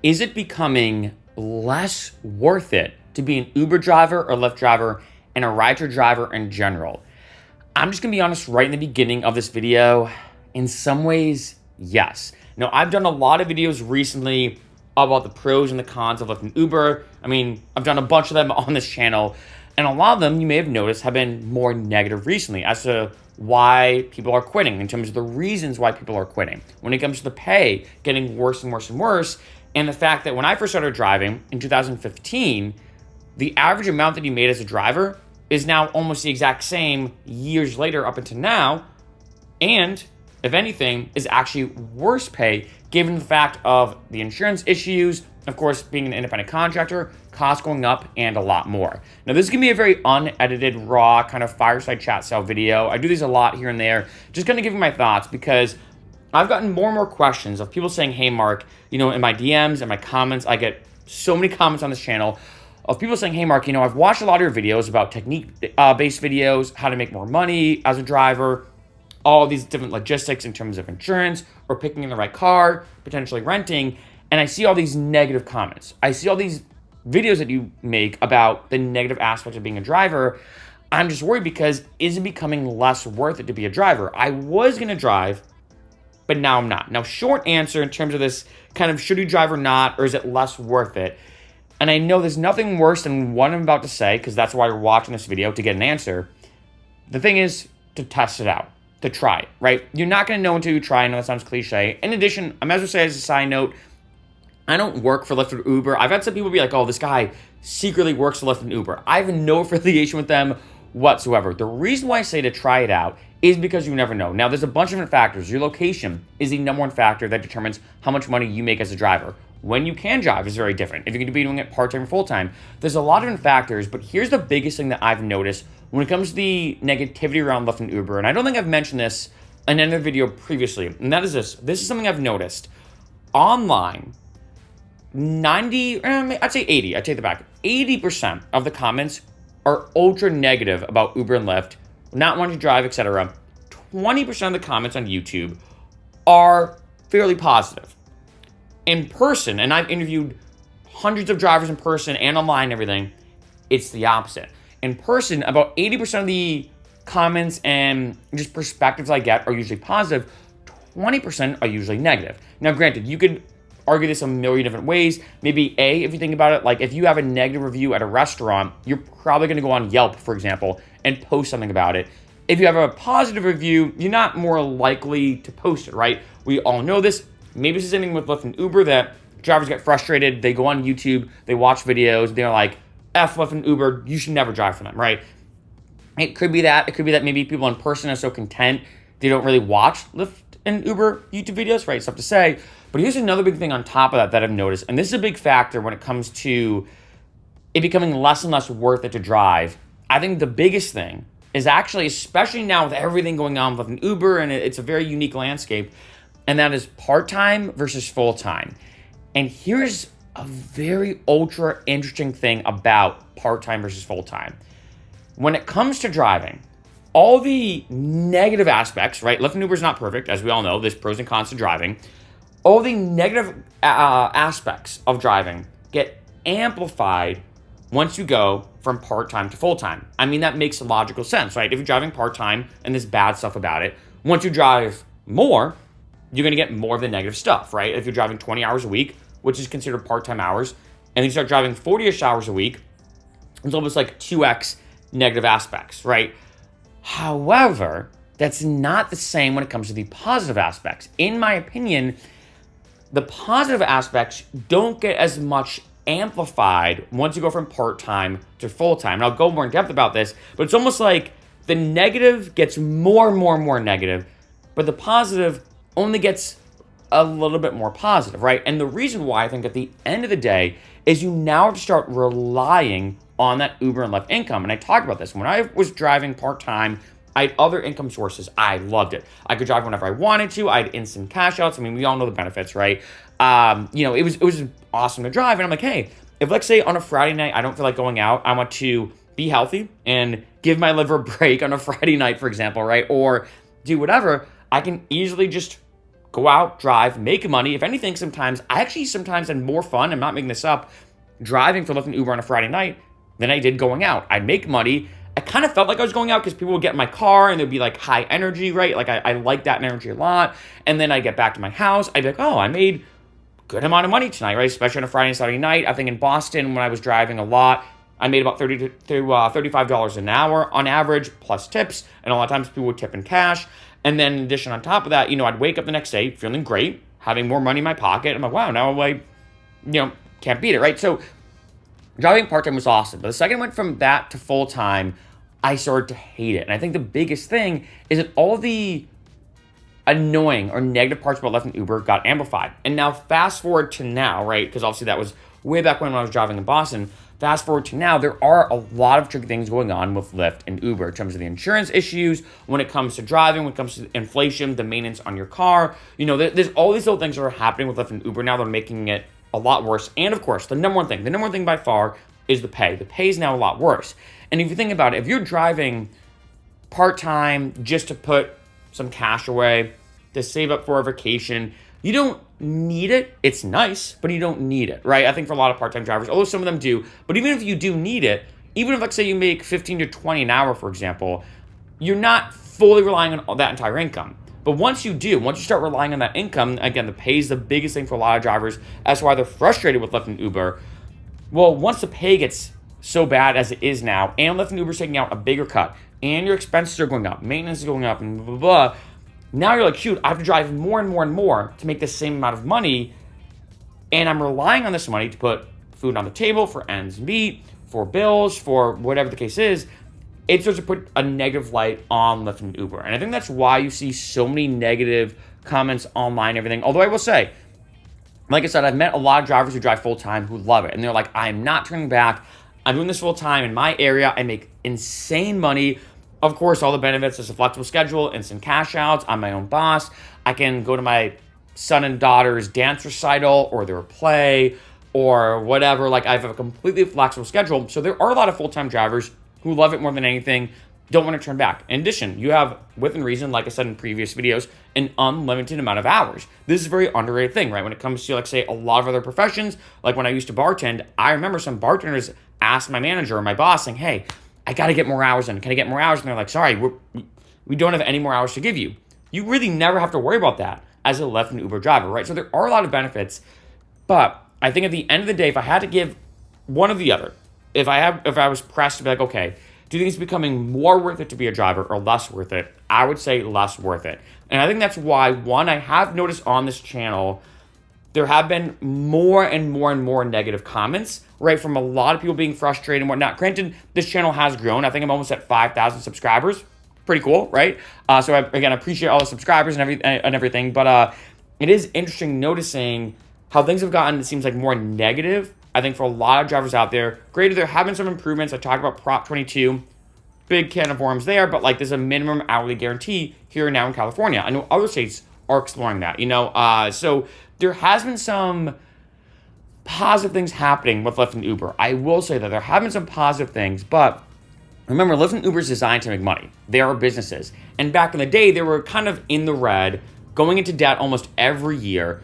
Is it becoming less worth it to be an Uber driver or Lyft driver and a rideshare driver in general? I'm just gonna be honest right in the beginning of this video. In some ways, yes. Now, I've done a lot of videos recently about the pros and the cons of Lyft and Uber. I mean, I've done a bunch of them on this channel, and a lot of them, you may have noticed, have been more negative recently as to why people are quitting, in terms of the reasons why people are quitting. When it comes to the pay, getting worse and worse and worse, and the fact that when I first started driving in 2015, the average amount that you made as a driver is now almost the exact same years later up until now, and if anything, is actually worse pay given the fact of the insurance issues, of course, being an independent contractor, costs going up, and a lot more. Now, this is gonna be a very unedited, raw, kind of fireside chat style video. I do these a lot here and there, just gonna give you my thoughts because I've gotten more and more questions of people saying, hey, Mark, in my DMs and my comments, I get so many comments on this channel of people saying, hey, Mark, I've watched a lot of your videos about technique-based videos, how to make more money as a driver, all these different logistics in terms of insurance or picking the right car, potentially renting, and I see all these negative comments. I see all these videos that you make about the negative aspects of being a driver. I'm just worried because is it becoming less worth it to be a driver? I was gonna drive, but now I'm not. Now, short answer in terms of this kind of should you drive or not, or is it less worth it? And I know there's nothing worse than what I'm about to say, because that's why you're watching this video, to get an answer. The thing is to test it out, to try it, right? You're not gonna know until you try. I know that sounds cliche. In addition, I might as well say as a side note, I don't work for Lyft or Uber. I've had some people be like, oh, this guy secretly works for Lyft and Uber. I have no affiliation with them whatsoever. The reason why I say to try it out is because you never know. Now, there's a bunch of different factors. Your location is the number one factor that determines how much money you make as a driver. When you can drive is very different. If you're gonna be doing it part-time or full-time, there's a lot of different factors, but here's the biggest thing that I've noticed when it comes to the negativity around Lyft and Uber, and I don't think I've mentioned this in another video previously, and that is this. This is something I've noticed. Online, 90, I'd say 80, I take that back. 80% of the comments are ultra negative about Uber and Lyft, not wanting to drive, etc. 20% of the comments on YouTube are fairly positive. In person, and I've interviewed hundreds of drivers in person and online and everything, it's the opposite. In person, about 80% of the comments and just perspectives I get are usually positive, 20% are usually negative. Now, granted, you could argue this a million different ways. Maybe if you think about it, like if you have a negative review at a restaurant, you're probably gonna go on Yelp, for example, and post something about it. If you have a positive review, you're not more likely to post it, right? We all know this. Maybe this is something with Lyft and Uber that drivers get frustrated. They go on YouTube, they watch videos, they're like, F Lyft and Uber, you should never drive for them, right? It could be that. It could be that maybe people in person are so content they don't really watch Lyft and Uber YouTube videos, right? It's tough to say. But here's another big thing on top of that I've noticed, and this is a big factor when it comes to it becoming less and less worth it to drive. I think the biggest thing is actually, especially now with everything going on with an Uber, and it's a very unique landscape, and that is part-time versus full-time. And here's a very ultra interesting thing about part-time versus full-time. When it comes to driving, all the negative aspects, right? Lyft and Uber is not perfect, as we all know. There's pros and cons to driving. All the negative aspects of driving get amplified once you go from part-time to full-time. I mean, that makes logical sense, right? If you're driving part-time and there's bad stuff about it, once you drive more, you're gonna get more of the negative stuff, right? If you're driving 20 hours a week, which is considered part-time hours, and you start driving 40-ish hours a week, it's almost like 2x negative aspects, right? However, that's not the same when it comes to the positive aspects. In my opinion, the positive aspects don't get as much amplified once you go from part-time to full-time. And I'll go more in depth about this, but it's almost like the negative gets more and more and more negative, but the positive only gets a little bit more positive, right? And the reason why I think at the end of the day is you now have to start relying on that Uber and Lyft income. And I talked about this. When I was driving part-time, I had other income sources. I loved it. I could drive whenever I wanted to. I had instant cash outs. I mean, we all know the benefits, right? It was awesome to drive. And I'm like, hey, if let's say on a Friday night, I don't feel like going out, I want to be healthy and give my liver a break on a Friday night, for example, right? Or do whatever, I can easily just go out, drive, make money. If anything, I actually sometimes had more fun, I'm not making this up, driving for Lyft and Uber on a Friday night than I did going out. I'd make money. I kind of felt like I was going out because people would get in my car and there'd be like high energy, right? Like I like that energy a lot. And then I get back to my house, I'd be like, oh, I made good amount of money tonight, right? Especially on a Friday and Saturday night. I think in Boston, when I was driving a lot, I made about $30 to $35 an hour on average, plus tips. And a lot of times people would tip in cash. And then in addition, on top of that, I'd wake up the next day feeling great, having more money in my pocket. I'm like, wow, now I, can't beat it, right? So driving part-time was awesome. But the second I went from that to full-time, I started to hate it. And I think the biggest thing is that all the annoying or negative parts about Lyft and Uber got amplified. And now fast forward to now, right? Because obviously that was way back when I was driving in Boston. Fast forward to now, there are a lot of tricky things going on with Lyft and Uber in terms of the insurance issues, when it comes to driving, when it comes to inflation, the maintenance on your car. There's all these little things that are happening with Lyft and Uber now that are making it a lot worse. And of course, the number one thing by far is the pay. The pay is now a lot worse. And if you think about it, if you're driving part-time just to put some cash away, to save up for a vacation, you don't need it. It's nice, but you don't need it, right? I think for a lot of part-time drivers, although some of them do, but even if you do need it, even if, like, say you make 15 to 20 an hour, for example, you're not fully relying on that entire income. But once you start relying on that income, again, the pay is the biggest thing for a lot of drivers. That's why they're frustrated with Lyft and Uber. Well, once the pay gets so bad as it is now, and Lyft and Uber is taking out a bigger cut, and your expenses are going up, maintenance is going up, and blah, blah, blah, now you're like, shoot, I have to drive more and more and more to make the same amount of money, and I'm relying on this money to put food on the table for ends meet, for bills, for whatever the case is. It starts to put a negative light on Lyft and Uber. And I think that's why you see so many negative comments online and everything. Although I will say, like I said, I've met a lot of drivers who drive full-time who love it. And they're like, I'm not turning back. I'm doing this full-time in my area. I make insane money. Of course, all the benefits is a flexible schedule, instant cash outs. I'm my own boss. I can go to my son and daughter's dance recital or their play or whatever. Like, I have a completely flexible schedule. So there are a lot of full-time drivers who love it more than anything, don't want to turn back. In addition, you have, within reason, like I said in previous videos, an unlimited amount of hours. This is a very underrated thing, right? When it comes to, like, say, a lot of other professions, like when I used to bartend, I remember some bartenders asked my manager or my boss saying, hey, I got to get more hours in. Can I get more hours? And they're like, sorry, we don't have any more hours to give you. You really never have to worry about that as a Lyft and Uber driver, right? So there are a lot of benefits, but I think at the end of the day, if I had to give one or the other, if I was pressed to be like, okay, do you think it's becoming more worth it to be a driver or less worth it? I would say less worth it. And I think that's why, one, I have noticed on this channel, there have been more and more and more negative comments, right? From a lot of people being frustrated and whatnot. Granted, this channel has grown. I think I'm almost at 5,000 subscribers. Pretty cool, right? So I appreciate all the subscribers and everything. But it is interesting noticing how things have gotten, it seems like, more negative. I think for a lot of drivers out there, granted, there have been some improvements. I talked about Prop 22, big can of worms there, but like there's a minimum hourly guarantee here now in California. I know other states are exploring that, so there has been some positive things happening with Lyft and Uber. I will say that there have been some positive things, but remember, Lyft and Uber is designed to make money. They are businesses. And back in the day, they were kind of in the red, going into debt almost every year.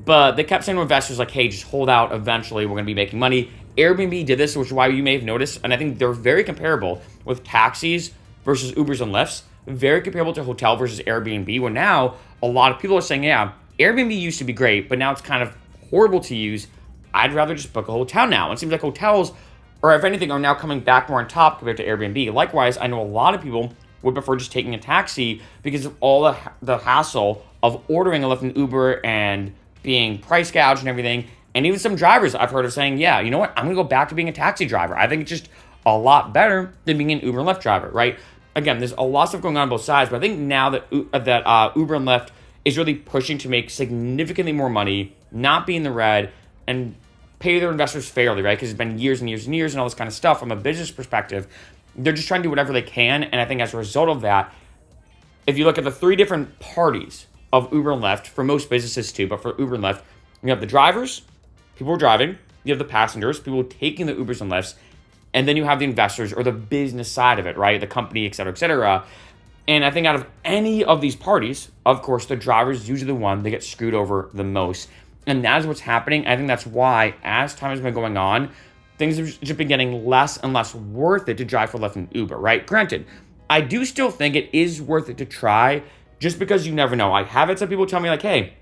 But they kept saying to investors, like, hey, just hold out. Eventually, we're going to be making money. Airbnb did this, which is why you may have noticed. And I think they're very comparable with taxis versus Ubers and Lyfts. Very comparable to hotel versus Airbnb, where now a lot of people are saying, yeah, Airbnb used to be great, but now it's kind of horrible to use. I'd rather just book a hotel now. It seems like hotels, or if anything, are now coming back more on top compared to Airbnb. Likewise, I know a lot of people would prefer just taking a taxi because of all the hassle of ordering a Lyft and Uber and being price gouged and everything. And even some drivers I've heard of saying, yeah, you know what? I'm going to go back to being a taxi driver. I think it's just a lot better than being an Uber and Lyft driver, right? Again, there's a lot of stuff going on both sides, but I think now that Uber and Lyft is really pushing to make significantly more money, not be in the red, and pay their investors fairly, right? Because it's been years and years and years and all this kind of stuff from a business perspective. They're just trying to do whatever they can. And I think as a result of that, if you look at the three different parties of Uber and Lyft, for most businesses too, but for Uber and Lyft, you have the drivers, people who are driving, you have the passengers, people taking the Ubers and Lyfts, and then you have the investors or the business side of it, right? The company, et cetera, et cetera. And I think out of any of these parties, of course, the driver is usually the one that gets screwed over the most. And that is what's happening. I think that's why, as time has been going on, things have just been getting less and less worth it to drive for Lyft and Uber, right? Granted, I do still think it is worth it to try, just because you never know. I have had some people tell me like, hey,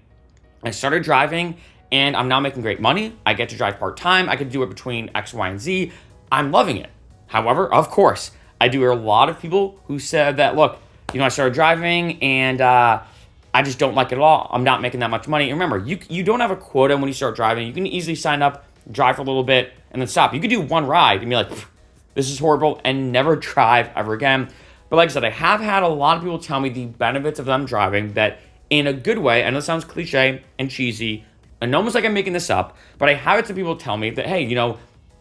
I started driving and I'm now making great money. I get to drive part-time. I can do it between X, Y, and Z. I'm loving it. However, of course, I do hear a lot of people who said that, look, I started driving and I just don't like it at all. I'm not making that much money. And remember, you don't have a quota when you start driving. You can easily sign up, drive for a little bit, and then stop. You could do one ride and be like, this is horrible, and never drive ever again. But like I said, I have had a lot of people tell me the benefits of them driving, that in a good way. I know it sounds cliche and cheesy and almost like I'm making this up, but I have had some people tell me that, hey,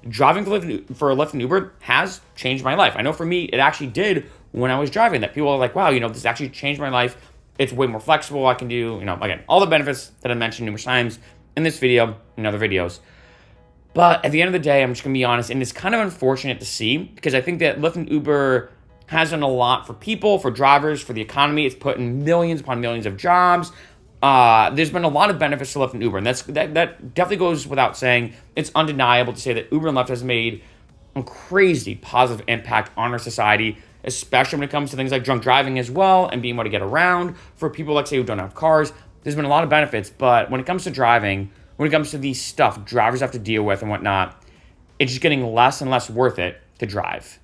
driving for Lyft and Uber has changed my life. I know for me, it actually did when I was driving, that people are like, wow, this actually changed my life. It's way more flexible. I can do, again, all the benefits that I mentioned numerous times in this video and other videos. But at the end of the day, I'm just going to be honest, and it's kind of unfortunate to see, because I think that Lyft and Uber has done a lot for people, for drivers, for the economy. It's put in millions upon millions of jobs. There's been a lot of benefits to Lyft and Uber, and that definitely goes without saying. It's undeniable to say that Uber and Lyft has made a crazy positive impact on our society, especially when it comes to things like drunk driving as well, and being able to get around for people, like, say, who don't have cars. There's been a lot of benefits, but when it comes to driving, when it comes to the stuff drivers have to deal with and whatnot, it's just getting less and less worth it to drive.